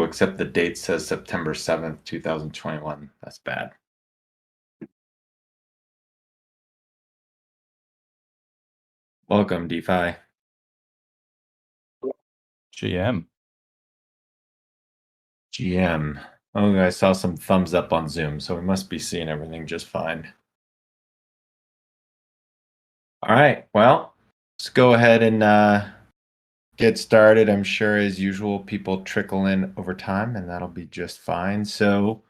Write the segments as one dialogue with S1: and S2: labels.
S1: except the date says September 7th, 2021. That's bad. Welcome, DeFi.
S2: GM.
S1: GM. Oh, I saw some thumbs up on Zoom, so we must be seeing everything just fine. All right, well, let's go ahead and get started. I'm sure, as usual, people trickle in over time, and that'll be just fine. So,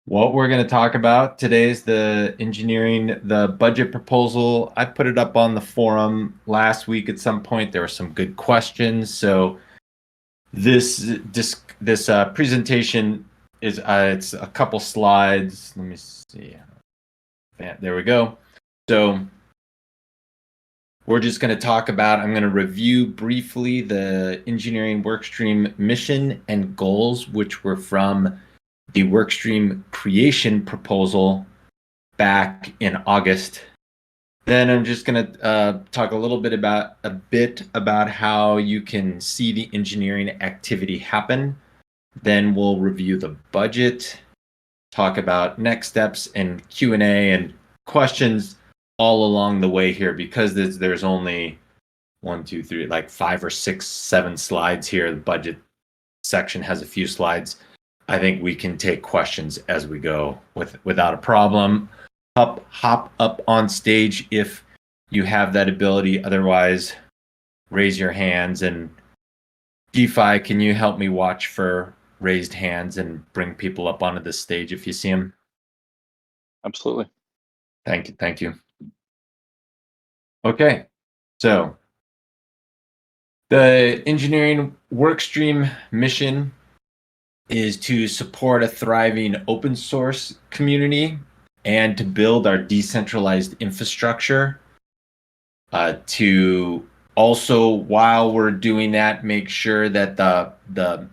S1: what we're going to talk about today is the budget proposal. I put it up on the forum last week at some point. There were some good questions. So this presentation is it's a couple slides. Let me see. Yeah, there we go. So we're just going to talk about, I'm going to review briefly the engineering workstream mission and goals, which were from the Workstream creation proposal back in August. Then I'm just going to talk a little bit about how you can see the engineering activity happen. Then we'll review the budget, talk about next steps and Q&A and questions all along the way here, because there's only 1, 2, 3, like 5 or 6, 7 slides here. The budget section has a few slides. I think we can take questions as we go without a problem. Hop up on stage if you have that ability. Otherwise, raise your hands. And DeFi, can you help me watch for raised hands and bring people up onto the stage if you see them?
S2: Absolutely.
S1: Thank you. Okay, so the engineering workstream mission is to support a thriving open source community and to build our decentralized infrastructure. To also, while we're doing that, make sure that the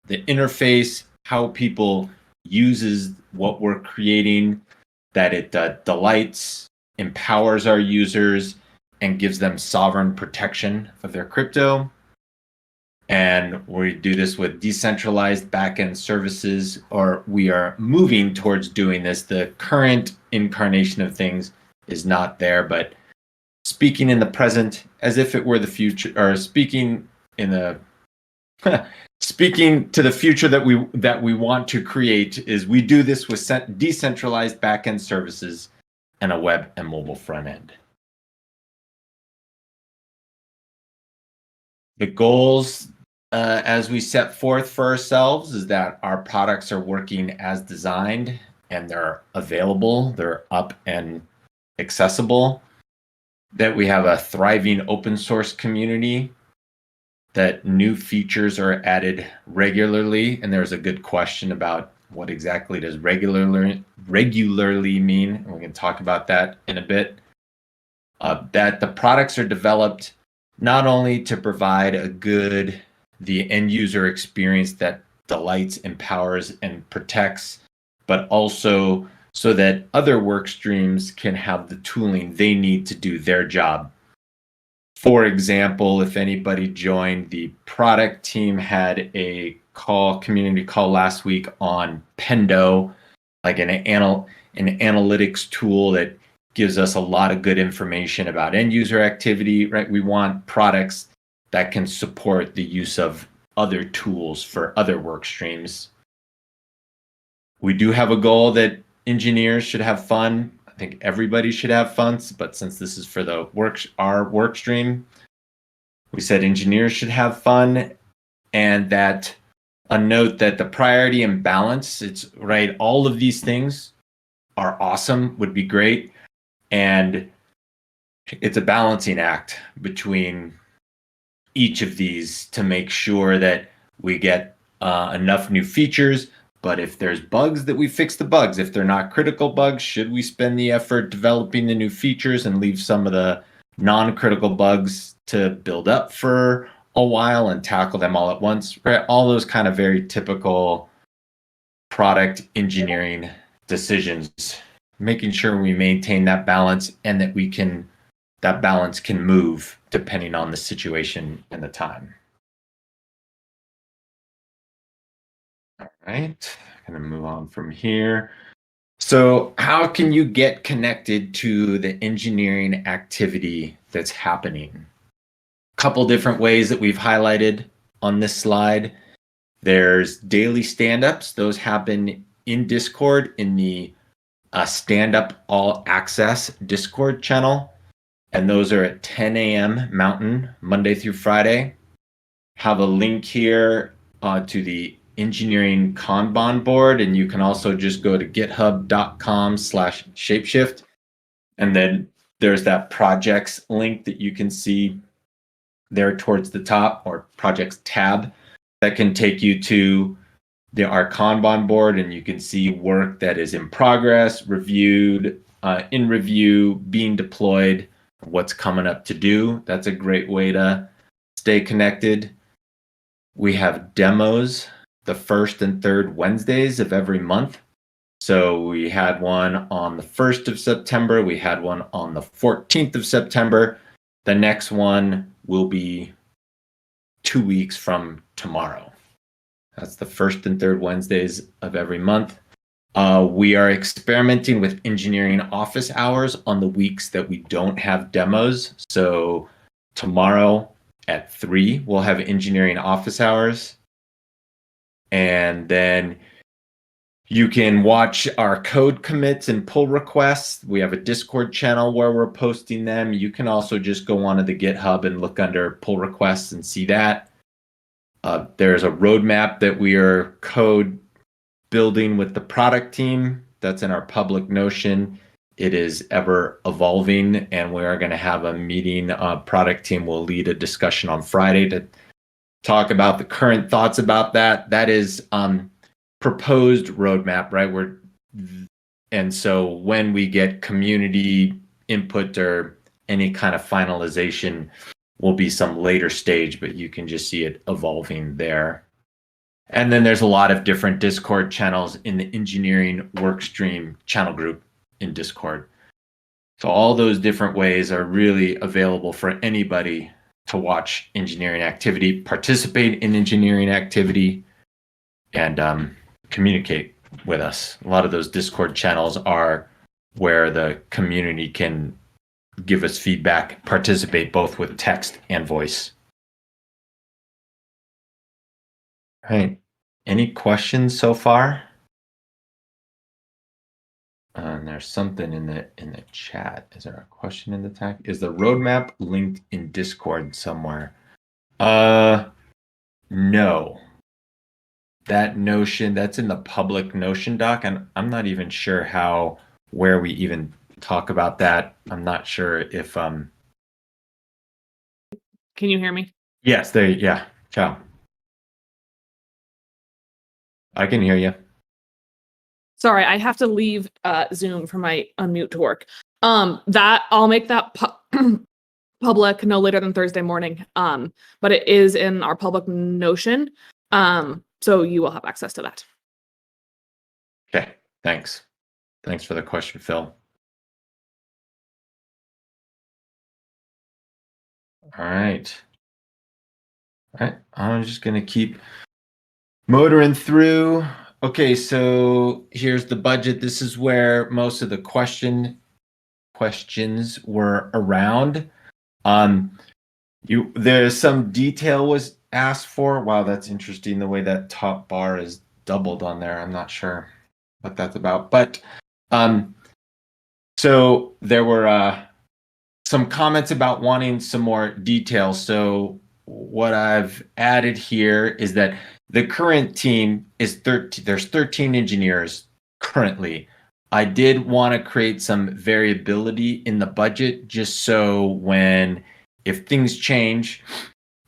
S1: interface, how people uses what we're creating, that it delights, empowers our users, and gives them sovereign protection of their crypto. And we do this with decentralized backend services, or we are moving towards doing this. The current incarnation of things is not there, but speaking in the present as if it were the future, or speaking in the speaking to the future that we want to create, is we do this with decentralized backend services and a web and mobile front end. The goals, as we set forth for ourselves, is that our products are working as designed and they're available, they're up and accessible, that we have a thriving open source community, that new features are added regularly. And there's a good question about what exactly does regularly mean, and we can talk about that in a bit. That the products are developed not only to provide the end user experience that delights, empowers, and protects, but also so that other work streams can have the tooling they need to do their job. For example, if anybody joined, the product team had a community call last week on Pendo, like an analytics tool that gives us a lot of good information about end user activity, right? We want products that can support the use of other tools for other work streams. We do have a goal that engineers should have fun. I think everybody should have fun, but since this is for our work stream, we said engineers should have fun, and that a note that the priority and balance, it's right, all of these things are awesome, would be great, and it's a balancing act between each of these to make sure that we get enough new features. But if there's bugs, that we fix the bugs. If they're not critical bugs, should we spend the effort developing the new features and leave some of the non-critical bugs to build up for a while and tackle them all at once? Right? All those kind of very typical product engineering decisions, making sure we maintain that balance and that that balance can move depending on the situation and the time. Right, gonna move on from here. So how can you get connected to the engineering activity that's happening? Couple different ways that we've highlighted on this slide. There's daily stand-ups. Those happen in Discord in the stand-up all access Discord channel. And those are at 10 a.m. Mountain, Monday through Friday. Have a link here to the engineering Kanban board, and you can also just go to github.com/shapeshift. And then there's that projects link that you can see there towards the top, or projects tab, that can take you to our Kanban board, and you can see work that is in progress, reviewed, in review, being deployed, what's coming up to do. That's a great way to stay connected. We have demos the first and third Wednesdays of every month. So we had one on the 1st of September. We had one on the 14th of September. The next one will be 2 weeks from tomorrow. That's the first and third Wednesdays of every month. We are experimenting with engineering office hours on the weeks that we don't have demos. So tomorrow at 3, we'll have engineering office hours. And then you can watch our code commits and pull requests. We have a Discord channel where we're posting them. You can also just go onto the GitHub and look under pull requests and see that. There's a roadmap that we are code building with the product team. That's in our public Notion. It is ever evolving, and we are going to have a meeting. Product team will lead a discussion on Friday to talk about the current thoughts about that. That is proposed roadmap, right? And so when we get community input or any kind of finalization, will be some later stage, but you can just see it evolving there. And then there's a lot of different Discord channels in the engineering Workstream channel group in Discord. So all those different ways are really available for anybody to watch engineering activity, participate in engineering activity, and communicate with us. A lot of those Discord channels are where the community can give us feedback, participate both with text and voice. All right. Any questions so far? And there's something in the chat. Is there a question in the tag? Is the roadmap linked in Discord somewhere? No. That Notion, that's in the public Notion doc, and I'm not even sure where we even talk about that. I'm not sure if
S3: Can you hear me?
S1: Yes, yeah. Ciao. I can hear you.
S3: Sorry, I have to leave Zoom for my unmute to work. That I'll make that public no later than Thursday morning. But it is in our public Notion. So you will have access to that.
S1: Okay, thanks. Thanks for the question, Phil. All right. I'm just going to keep motoring through. Okay, so here's the budget. This is where most of the questions were around. There's some detail was asked for. Wow, that's interesting. The way that top bar is doubled on there. I'm not sure what that's about. But so there were some comments about wanting some more details. So what I've added here is that the current team is 13. There's 13 engineers currently. I did want to create some variability in the budget just so if things change,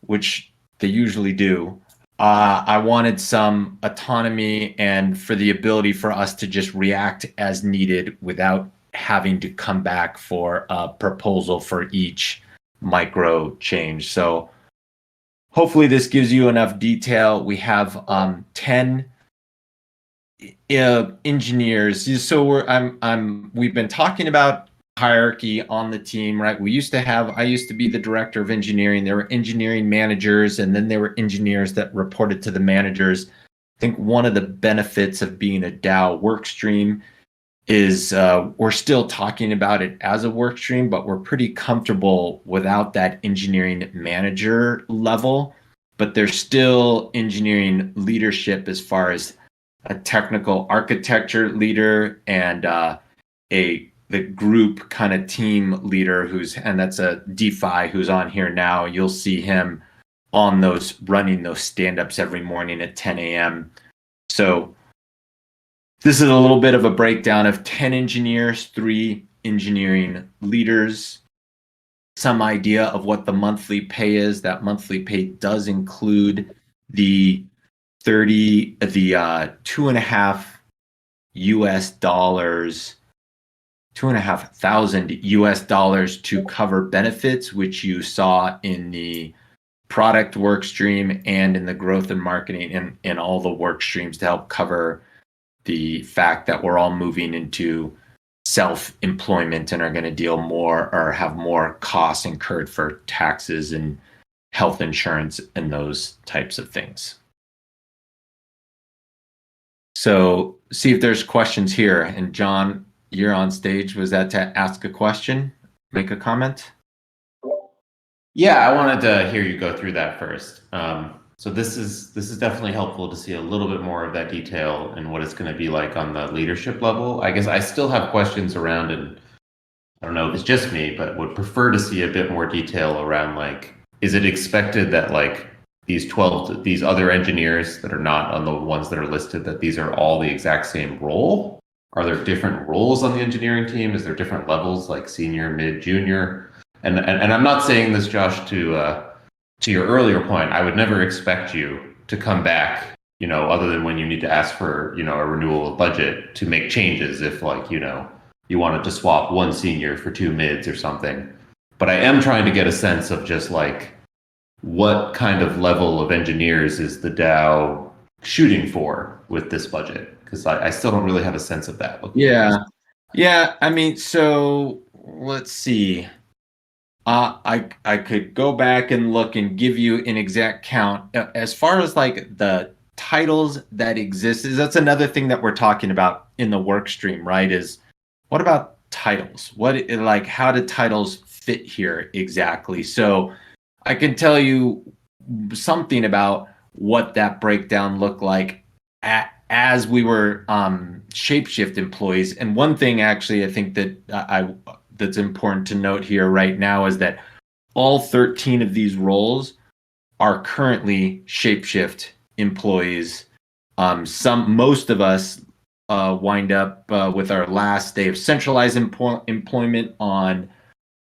S1: which they usually do, I wanted some autonomy and for the ability for us to just react as needed without having to come back for a proposal for each micro change. So hopefully this gives you enough detail. We have 10 engineers. So we've been talking about hierarchy on the team, right? I used to be the director of engineering. There were engineering managers, and then there were engineers that reported to the managers. think one of the benefits of being a DAO workstream is we're still talking about it as a work stream, but we're pretty comfortable without that engineering manager level. But there's still engineering leadership as far as a technical architecture leader and the group kind of team leader and that's a DeFi who's on here now. You'll see him on running those stand-ups every morning at 10 a.m. So this is a little bit of a breakdown of 10 engineers, 3 engineering leaders, some idea of what the monthly pay is. That monthly pay does include the 2.5 US dollars, $2,500 US dollars to cover benefits, which you saw in the product work stream and in the growth and marketing and all the work streams to help cover the fact that we're all moving into self-employment and are going to deal more or have more costs incurred for taxes and health insurance and those types of things. So see if there's questions here. And John, you're on stage. Was that to ask a question, make a comment?
S4: Yeah, I wanted to hear you go through that first. So this is definitely helpful to see a little bit more of that detail and what it's going to be like on the leadership level. I guess I still have questions around, and I don't know if it's just me, but would prefer to see a bit more detail around, like, is it expected that like these other engineers that are not on the ones that are listed, that these are all the exact same role? Are there different roles on the engineering team? Is there different levels, like senior, mid, junior? And I'm not saying this, Josh, to your earlier point, I would never expect you to come back, other than when you need to ask for, a renewal of budget, to make changes if, like, you wanted to swap one senior for 2 mids or something. But I am trying to get a sense of just like what kind of level of engineers is the DAO shooting for with this budget? Because I still don't really have a sense of that.
S1: Yeah. I mean, so let's see. I could go back and look and give you an exact count. As far as like the titles that exist, that's another thing that we're talking about in the work stream, right? Is what about titles? How do titles fit here exactly? So I can tell you something about what that breakdown looked like as we were ShapeShift employees. And one thing actually I think that that's important to note here right now is that all 13 of these roles are currently ShapeShift employees. Most of us wind up with our last day of centralized employment on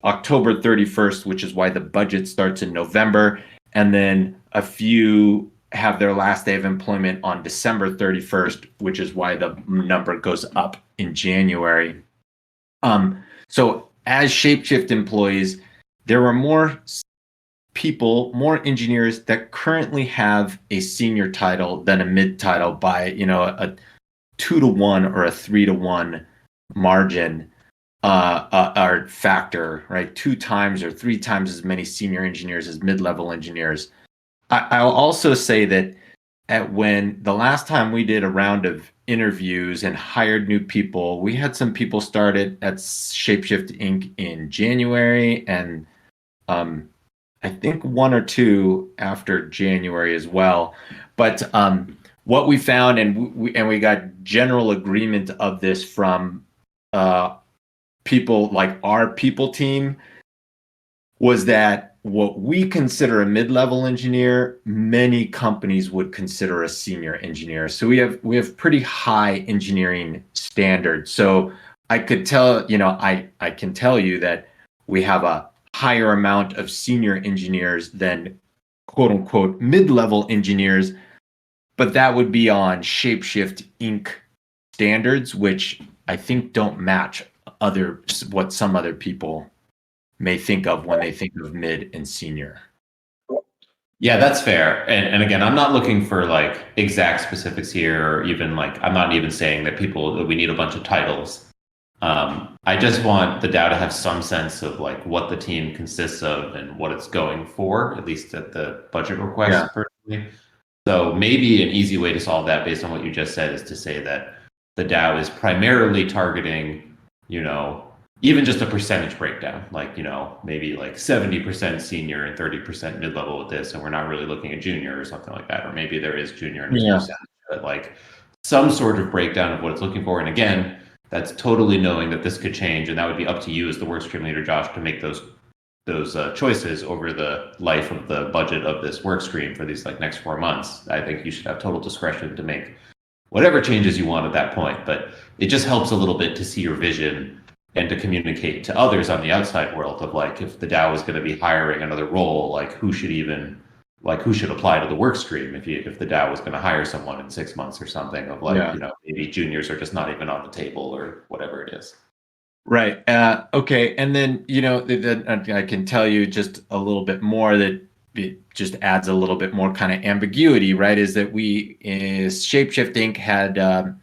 S1: October 31st, which is why the budget starts in November. And then a few have their last day of employment on December 31st, which is why the number goes up in January. So as ShapeShift employees, there are more engineers that currently have a senior title than a mid title by, a 2-to-1 or a 3-to-1 margin or factor, right? 2 times or 3 times as many senior engineers as mid-level engineers. I'll also say that when the last time we did a round of interviews and hired new people, we had some people started at ShapeShift Inc. in January, and I think 1 or 2 after January as well. But what we found, and we got general agreement of this from people like our people team, was that what we consider a mid-level engineer, many companies would consider a senior engineer. So we have pretty high engineering standards. So I could tell, I can tell you that we have a higher amount of senior engineers than quote unquote mid-level engineers, but that would be on ShapeShift Inc. standards, which I think don't match what some other people may think of when they think of mid and senior.
S4: Yeah, that's fair. And again, I'm not looking for like exact specifics here, or even like, I'm not even saying that we need a bunch of titles. I just want the DAO to have some sense of like what the team consists of and what it's going for, at least at the budget request.
S1: Yeah.
S4: Personally. So maybe an easy way to solve that based on what you just said is to say that the DAO is primarily targeting, even just a percentage breakdown, like, maybe like 70% senior and 30% mid-level with this, and we're not really looking at junior or something like that. Or maybe there is junior and it's percentage, but like some sort of breakdown of what it's looking for. And again, that's totally knowing that this could change, and that would be up to you as the workstream leader, Josh, to make those choices over the life of the budget of this workstream for these like next 4 months. I think you should have total discretion to make whatever changes you want at that point, but it just helps a little bit to see your vision and to communicate to others on the outside world of like, if the DAO is going to be hiring another role, like who should apply to the work stream if the DAO was going to hire someone in 6 months or something of like, maybe juniors are just not even on the table or whatever it is.
S1: Right. Okay. And then, I can tell you just a little bit more that it just adds a little bit more kind of ambiguity, right? Is that ShapeShift Inc. had an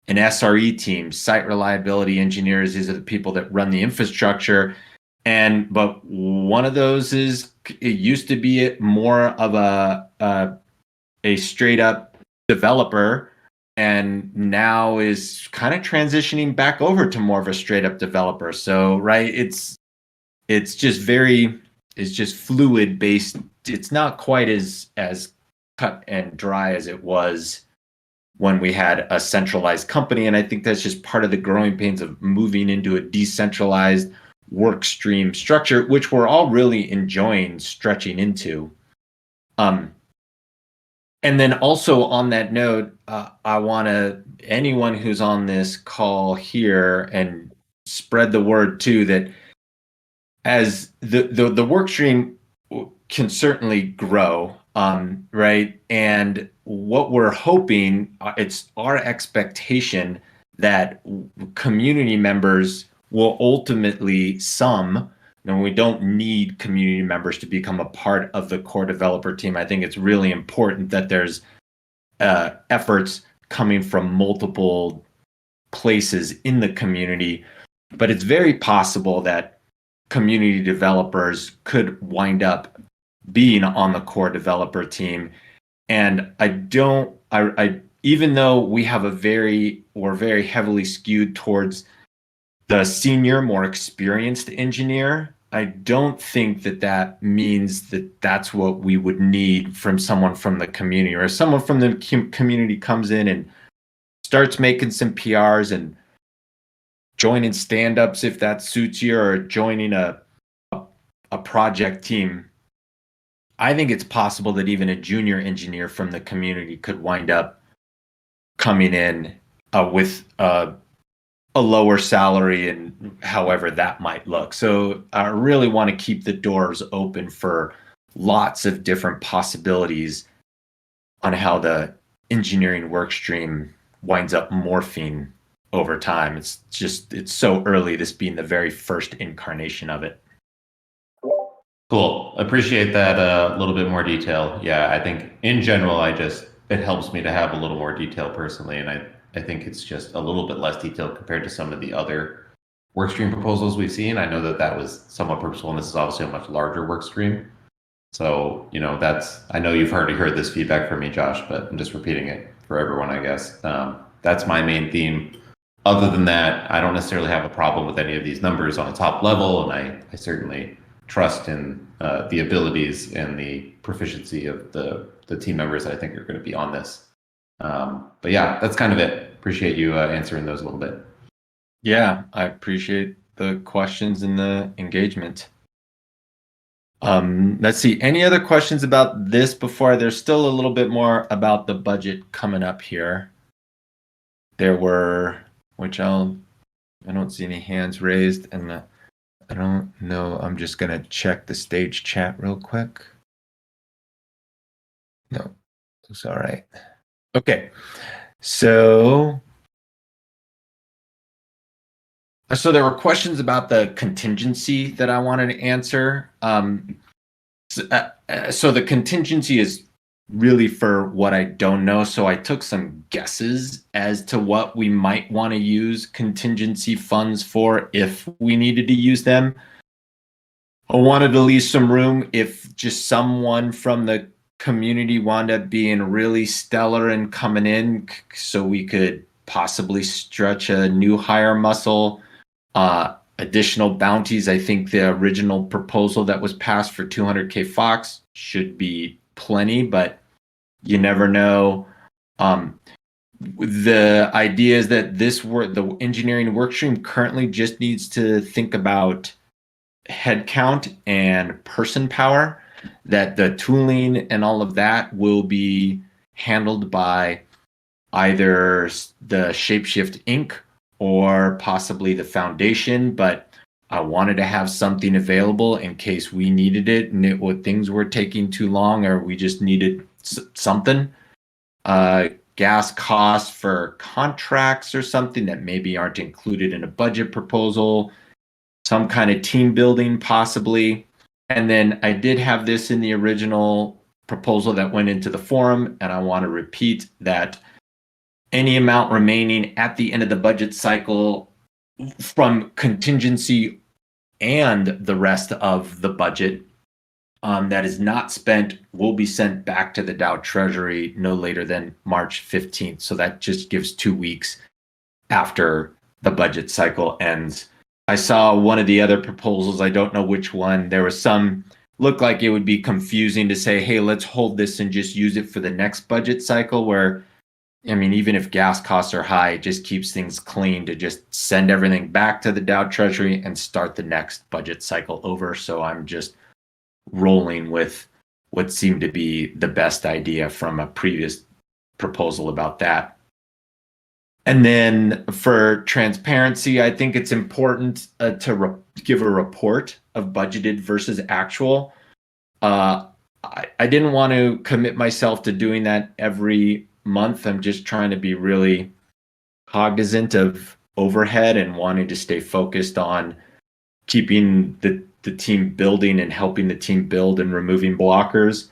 S1: SRE team, site reliability engineers. These are the people that run the infrastructure. But one of those it used to be more of a straight up developer, and now is kind of transitioning back over to more of a straight up developer. So, right, it's just fluid based. It's not quite as cut and dry as it was when we had a centralized company. And I think that's just part of the growing pains of moving into a decentralized work stream structure, which we're all really enjoying stretching into. And then also on that note, I want anyone who's on this call here and spread the word too, that as the work stream can certainly grow, right? And what we're hoping, it's our expectation that community members will ultimately we don't need community members to become a part of the core developer team. I think it's really important that there's efforts coming from multiple places in the community, but it's very possible that community developers could wind up being on the core developer team. And even though we're very heavily skewed towards the senior, more experienced engineer, I don't think that means that that's what we would need from someone from the community, or if someone from the community comes in and starts making some PRs and joining stand-ups if that suits you, or joining a project team. I think it's possible that even a junior engineer from the community could wind up coming in with a lower salary, and however that might look. So I really want to keep the doors open for lots of different possibilities on how the engineering work stream winds up morphing over time. It's so early, this being the very first incarnation of it.
S4: Cool. Appreciate that little bit more detail. Yeah, I think in general, it helps me to have a little more detail personally, and I think it's just a little bit less detailed compared to some of the other workstream proposals we've seen. I know that was somewhat purposeful, and this is obviously a much larger workstream. So, I know you've already heard this feedback from me, Josh, but I'm just repeating it for everyone, I guess. That's my main theme. Other than that, I don't necessarily have a problem with any of these numbers on the top level, and I certainly trust in the abilities and the proficiency of the team members that I think are going to be on this. But yeah, that's kind of it. Appreciate you answering those a little bit.
S1: Yeah, I appreciate the questions and the engagement. Let's see. Any other questions about this before? There's still a little bit more about the budget coming up here. There were, I don't see any hands raised, and I don't know. I'm just going to check the stage chat real quick. No, it's all right. Okay. So there were questions about the contingency that I wanted to answer. So the contingency is really for what I don't know. So I took some guesses as to what we might want to use contingency funds for if we needed to use them. I wanted to leave some room if just someone from the community wound up being really stellar and coming in, so we could possibly stretch a new hire muscle. Additional bounties. I think the original proposal that was passed for 200K Fox should be plenty, but you never know. The idea is that the engineering workstream currently just needs to think about headcount and person power, that the tooling and all of that will be handled by either the ShapeShift Inc. or possibly the foundation, but I wanted to have something available in case we needed it and things were taking too long or we just needed something. Gas costs for contracts or something that maybe aren't included in a budget proposal, some kind of team building possibly. And then I did have this in the original proposal that went into the forum, and I want to repeat that any amount remaining at the end of the budget cycle from contingency and the rest of the budget that is not spent will be sent back to the Dow Treasury no later than March 15th. So that just gives 2 weeks after the budget cycle ends. I saw one of the other proposals, I don't know which one, there was some, looked like it would be confusing to say, hey, let's hold this and just use it for the next budget cycle, where, I mean, even if gas costs are high, it just keeps things clean to just send everything back to the Dow Treasury and start the next budget cycle over. So I'm just rolling with what seemed to be the best idea from a previous proposal about that. And then for transparency, I think it's important to give a report of budgeted versus actual. I didn't want to commit myself to doing that every month. I'm just trying to be really cognizant of overhead and wanting to stay focused on keeping the team building and helping the team build and removing blockers.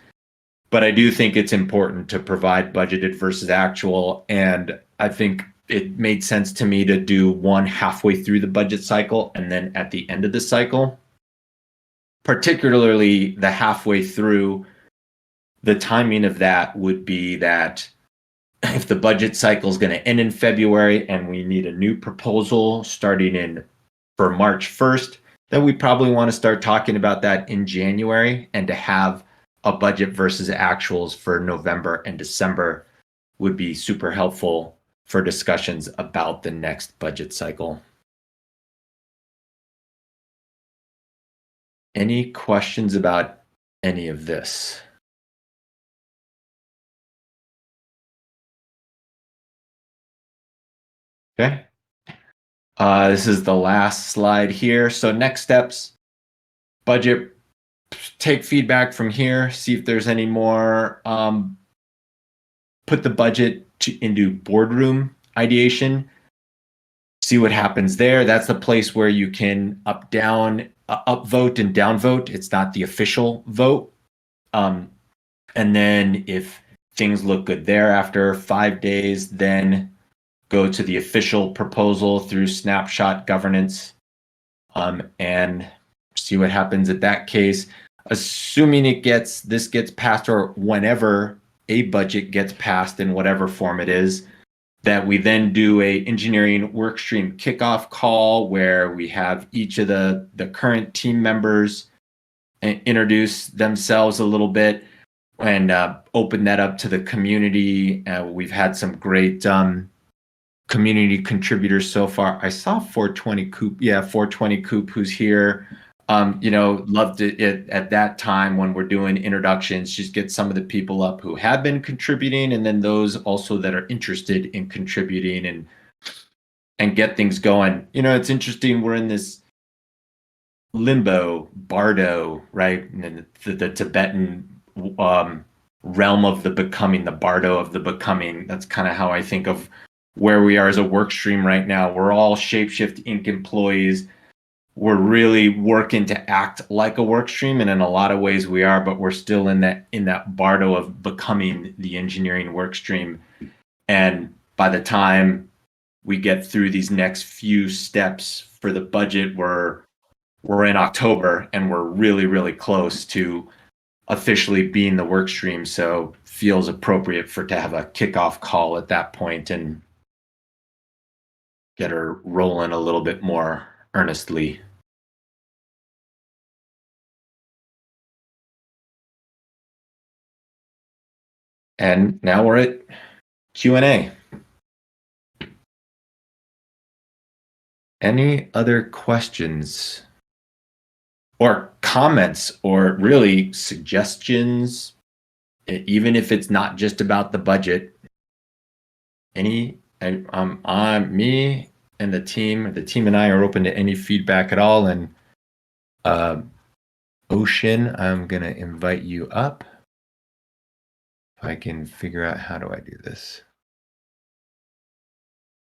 S1: But I do think it's important to provide budgeted versus actual. And I think it made sense to me to do one halfway through the budget cycle and then at the end of the cycle. Particularly the halfway through, the timing of that would be that if the budget cycle is going to end in February and we need a new proposal starting for March 1st, then we probably want to start talking about that in January, and to have a budget versus actuals for November and December would be super helpful for discussions about the next budget cycle. Any questions about any of this? Okay. This is the last slide here. So next steps, budget, take feedback from here, see if there's any more, put the budget into boardroom ideation, see what happens there. That's the place where you can upvote and downvote. It's not the official vote. And then if things look good there after 5 days, then go to the official proposal through snapshot governance, and see what happens at that case. Assuming this gets passed, or whenever a budget gets passed in whatever form it is, that we then do a engineering workstream kickoff call where we have each of the current team members introduce themselves a little bit and open that up to the community. We've had some great community contributors so far. I saw 420 Coop. Yeah, 420 Coop, who's here. Loved it at that time when we're doing introductions, just get some of the people up who have been contributing, and then those also that are interested in contributing and get things going. It's interesting. We're in this limbo, bardo, right? And the Tibetan realm of the becoming, the bardo of the becoming. That's kind of how I think of where we are as a work stream right now. We're all ShapeShift Inc. employees. We're really working to act like a work stream, and in a lot of ways we are, but we're still in that bardo of becoming the engineering work stream. And by the time we get through these next few steps for the budget, we're in October, and we're really, really close to officially being the work stream, so feels appropriate to have a kickoff call at that point and get her rolling a little bit more earnestly. And now we're at Q&A. Any other questions or comments or really suggestions, even if it's not just about the budget? Me and the team and I are open to any feedback at all. And Ocean, I'm gonna invite you up. If I can figure out how do I do this.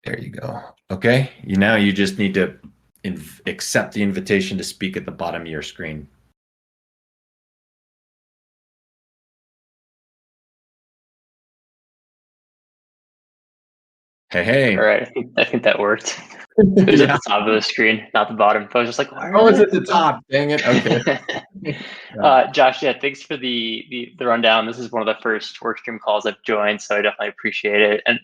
S1: There you go. Okay, you just need to accept the invitation to speak at the bottom of your screen. Hey.
S5: All right, I think that worked. It was at the top of the screen, not the bottom. I was just like,
S1: oh, it's at the top. Dang it. Okay.
S5: Josh, yeah, thanks for the rundown. This is one of the first Workstream calls I've joined, so I definitely appreciate it. And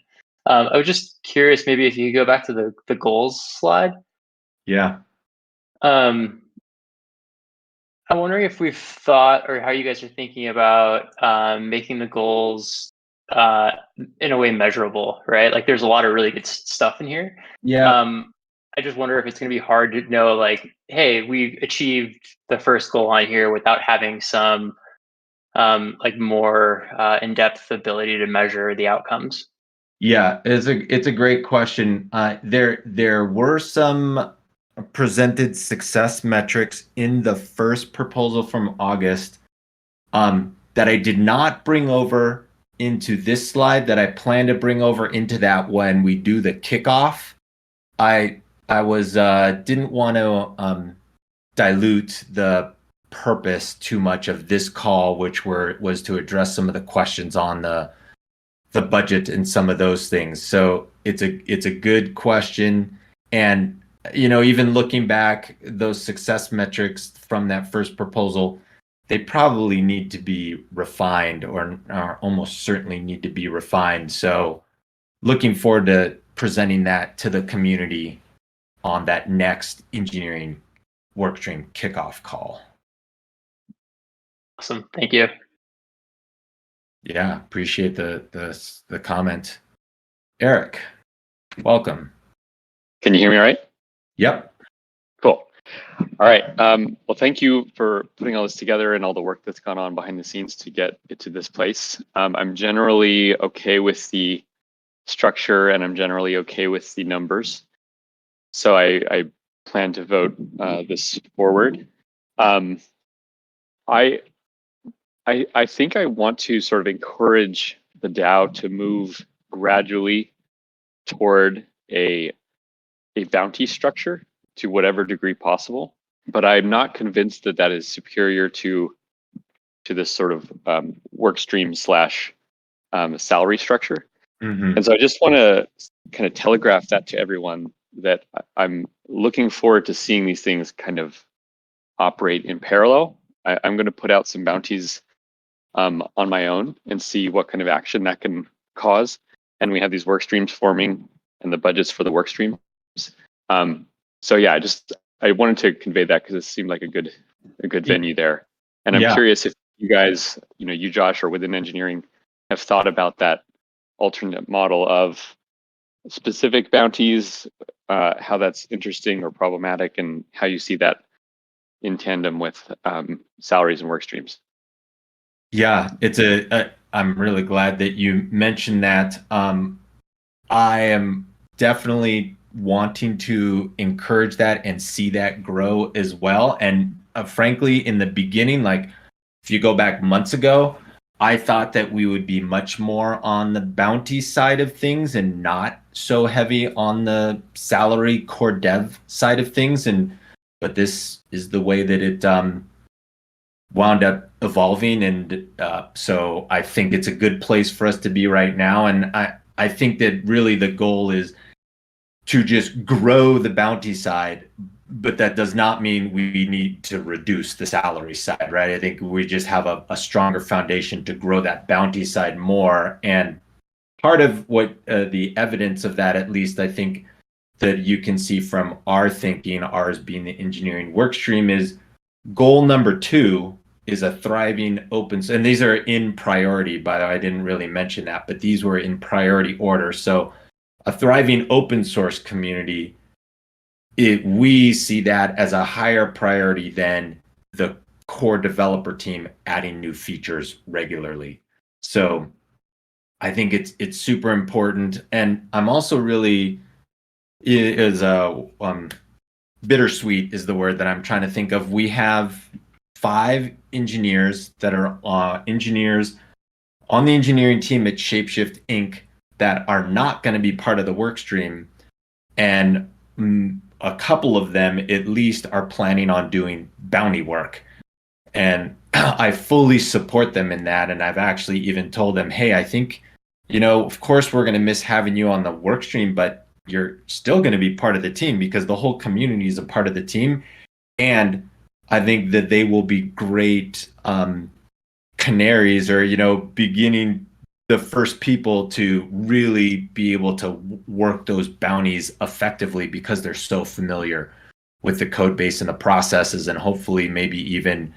S5: I was just curious, maybe if you could go back to the goals slide.
S1: Yeah.
S5: I'm wondering if we've thought, or how you guys are thinking about making the goals in a way measurable, right? Like, there's a lot of really good stuff in here.
S1: Yeah.
S5: I just wonder if it's going to be hard to know, like, hey, we achieved the first goal on here without having some like more in-depth ability to measure the outcomes.
S1: Yeah, it's a great question. There were some presented success metrics in the first proposal from August that I did not bring over into this slide, that I plan to bring over into that when we do the kickoff. I was didn't want to dilute the purpose too much of this call, which was to address some of the questions on the budget and some of those things. So it's a good question. And even looking back, those success metrics from that first proposal, they probably need to be refined, or almost certainly need to be refined. So looking forward to presenting that to the community on that next engineering workstream kickoff call.
S5: Awesome, thank you.
S1: Yeah, appreciate the comment. Eric, welcome.
S6: Can you hear me all right?
S1: Yep.
S6: Cool. All right. Well, thank you for putting all this together and all the work that's gone on behind the scenes to get it to this place. I'm generally okay with the structure, and I'm generally okay with the numbers. So I plan to vote this forward. I think I want to sort of encourage the DAO to move gradually toward a bounty structure to whatever degree possible, but I'm not convinced that that is superior to this sort of work stream / salary structure.
S1: Mm-hmm.
S6: And so I just want to kind of telegraph that to everyone, that I'm looking forward to seeing these things kind of operate in parallel. I'm going to put out some bounties on my own and see what kind of action that can cause. And we have these work streams forming and the budgets for the work streams. So yeah, I wanted to convey that because it seemed like a good venue there. And I'm curious if you guys, you Josh, or within engineering, have thought about that alternate model of specific bounties, how that's interesting or problematic, and how you see that in tandem with salaries and work streams.
S1: Yeah, I'm really glad that you mentioned that. I am definitely wanting to encourage that and see that grow as well. And frankly, in the beginning, like if you go back months ago, I thought that we would be much more on the bounty side of things and not so heavy on the salary core dev side of things. But this is the way that it wound up evolving. And so I think it's a good place for us to be right now. And I think that really the goal is to just grow the bounty side but that does not mean we need to reduce the salary side, right? I think we just have a stronger foundation to grow that bounty side more. And part of what the evidence of that, at least I think that you can see from our thinking, ours being the engineering work stream, is goal number 2 is a thriving open, and these are in priority, by the way, I didn't really mention that, but these were in priority order. So a thriving open source community, we see that as a higher priority than the core developer team adding new features regularly. So I think it's super important. And I'm also really bittersweet is the word that I'm trying to think of. We have 5 engineers that are engineers on the engineering team at ShapeShift Inc. that are not going to be part of the work stream. And a couple of them at least are planning on doing bounty work. And I fully support them in that. And I've actually even told them, hey, I think, of course we're going to miss having you on the work stream, but you're still going to be part of the team because the whole community is a part of the team. And I think that they will be great canaries, or, beginning the first people to really be able to work those bounties effectively because they're so familiar with the code base and the processes, and hopefully maybe even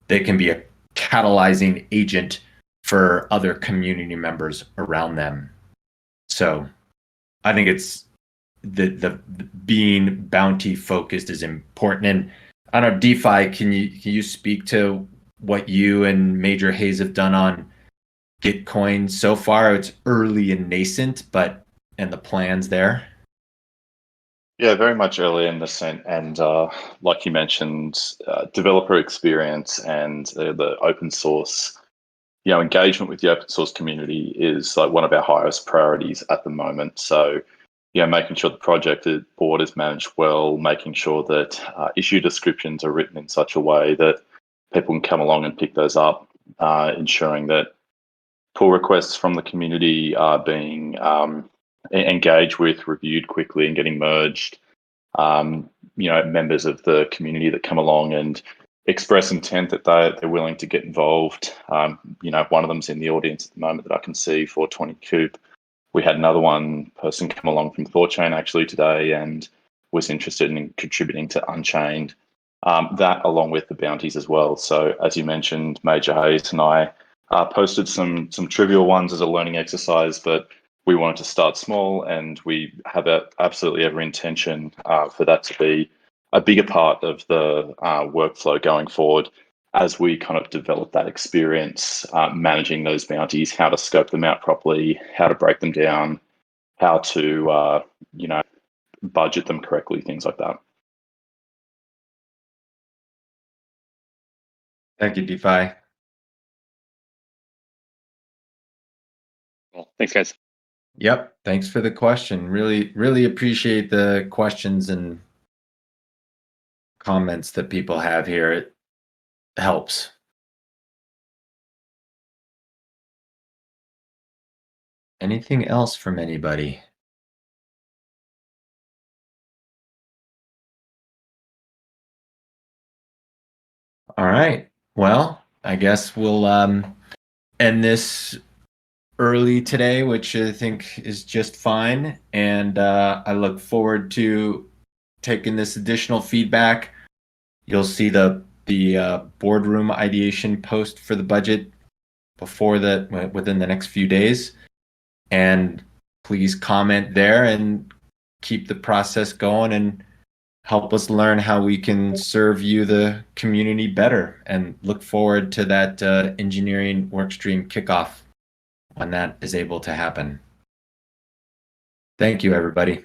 S1: they can be a catalyzing agent for other community members around them. So I think it's the being bounty focused is important. And I don't know, DeFi, can you speak to what you and Major Hayes have done on Gitcoin so far? It's early and nascent, and the plans there.
S7: Yeah, very much early in the scent, and like you mentioned, developer experience and the open source, engagement with the open source community is like one of our highest priorities at the moment. So, making sure the project board is managed well, making sure that issue descriptions are written in such a way that people can come along and pick those up, ensuring that pull requests from the community are being engaged with, reviewed quickly, and getting merged. Members of the community that come along and express intent that they're willing to get involved. One of them's in the audience at the moment that I can see for 20 Coop. We had another person come along from ThorChain actually today and was interested in contributing to Unchained. That along with the bounties as well. So as you mentioned, Major Hayes and I posted some trivial ones as a learning exercise, but we wanted to start small, and we have absolutely every intention for that to be a bigger part of the workflow going forward as we kind of develop that experience, managing those bounties, how to scope them out properly, how to break them down, how to, budget them correctly, things like that.
S1: Thank you, DeFi.
S6: Well, thanks, guys.
S1: Yep. Thanks for the question. Really, really appreciate the questions and comments that people have here. It helps. Anything else from anybody? All right. Well, I guess we'll end this early today, which I think is just fine. And I look forward to taking this additional feedback. You'll see the boardroom ideation post for the budget within the next few days. And please comment there and keep the process going and help us learn how we can serve you, the community, better. And look forward to that engineering workstream kickoff when that is able to happen. Thank you, everybody.